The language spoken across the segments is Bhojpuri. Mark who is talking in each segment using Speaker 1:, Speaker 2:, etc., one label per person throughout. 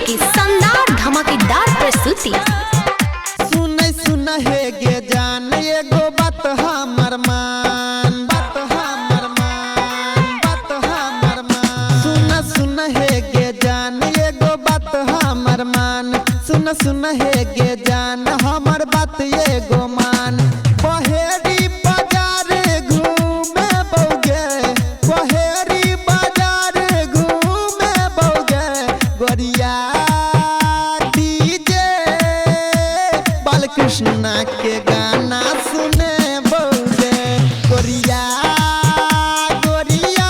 Speaker 1: की शानदार धमाकेदार प्रस्तुति।
Speaker 2: सुन सुन हे गे जान एगो बात हमर मान, बात हमर मान, बात हमर मान। सुन सुन हे गे जान एगो बात हमर मान, सुन सुन हे गे जान हमर बात एगो मान। बहेरी बाजार घूमे बौगे, बहेरी बाजार घूमे बौगे, गोरिया कृष्णा के गाना सुने बौगे, गोरिया गोरिया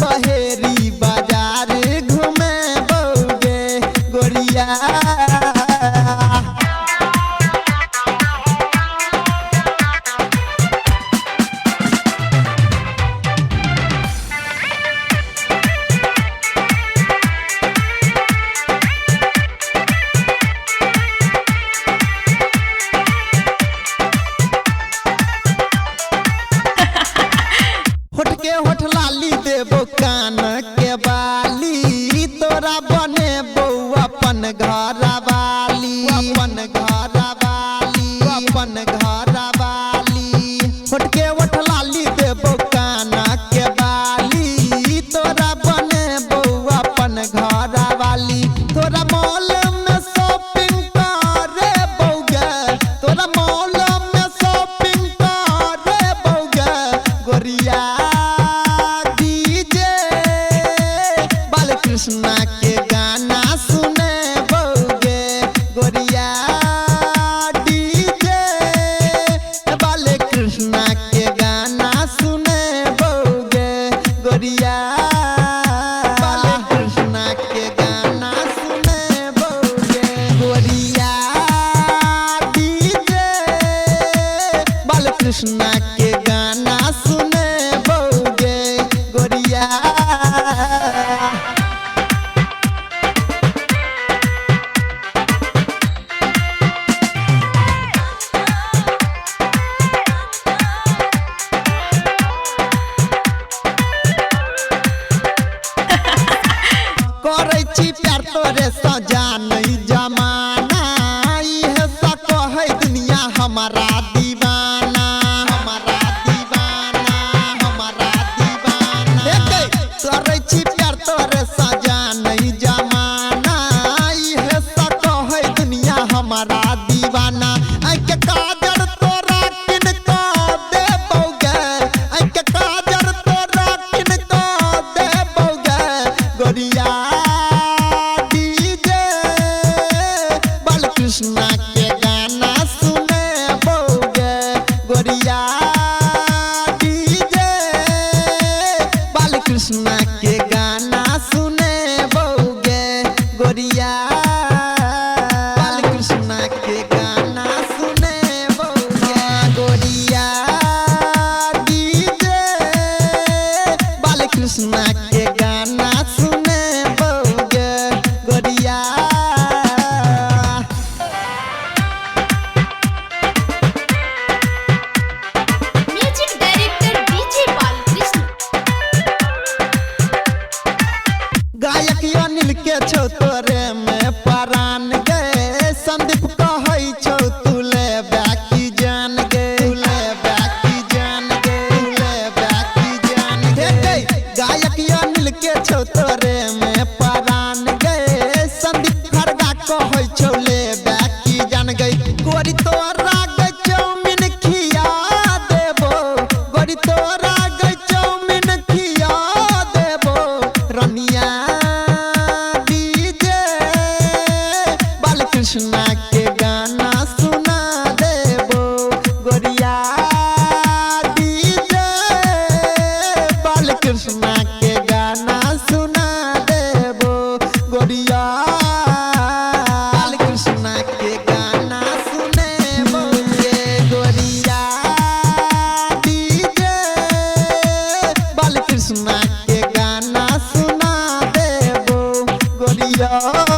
Speaker 2: बहेरी बाजार घूमे बौगे, गोरिया। होठ लाली देबो कान के बाली, तोरा बने बऊ अपन घर वाली, अपन घर वाली, अपन घर वाली। होठ लाली देबो कान के बाली, तोरा बने बऊ अपन घर वाली। तोरा मॉल में शॉपिंग करे बौगे, तोरा मॉल में शॉपिंग करे बौगे, गोरिया कृष्णा के गाना सुने बौगे, गोरिया डीजे बाले कृष्णा के गाना सुने बौगे, गोरिया बाले कृष्णा के गाना सुने बौगे, गोरिया डीजे बाले कृष्णा के गाना सुने बौगे, गोरिया। प्यार तोरे सजा नहीं जमाना, इहे सक है दुनिया हमारा दीवाना, हमारा दीवाना, हमारा दीवाना। करे छी प्यार तोरे सजा नहीं जमाना, इहे सक है दुनिया हमारा दीवाना। के काजर तोरा किन का दे बौगे, के काजर तोरा किन का दे बौगे, गोरिया कृष्णा के गाना सुने बौगे, गोरिया डीजे बाल कृष्णा के गाना सुने बौगे, गोरिया बाल कृष्णा के गाना सुने बौगे, गोरिया डीजे बाल कृष्णा के गाना सुने बौगे, गोरिया। गायक अनिल के छौ तोरे में परान गए, संदीप कहै छौ तुले बाकी जान गे, तुले बाकी जान गे, तुले बाकी जान गे। गायक अनिल के छौ तोरे में परान गए, संदीप खरगा कहै छौ ले बाकी जान गई। गोरी तोरा गई चाउमीन खिया देबो, गोरी तोरा गई चाउमीन खिया देबो, रनिया कृष्णा के गाना सुना देबो, गोरिया डीजे बाल कृष्णा के गाना सुना देबो, गोरिया बाल कृष्णा के गाना सुने बौगे, गोरिया डीजे बाल कृष्णा के गाना सुना देबो, गोरिया।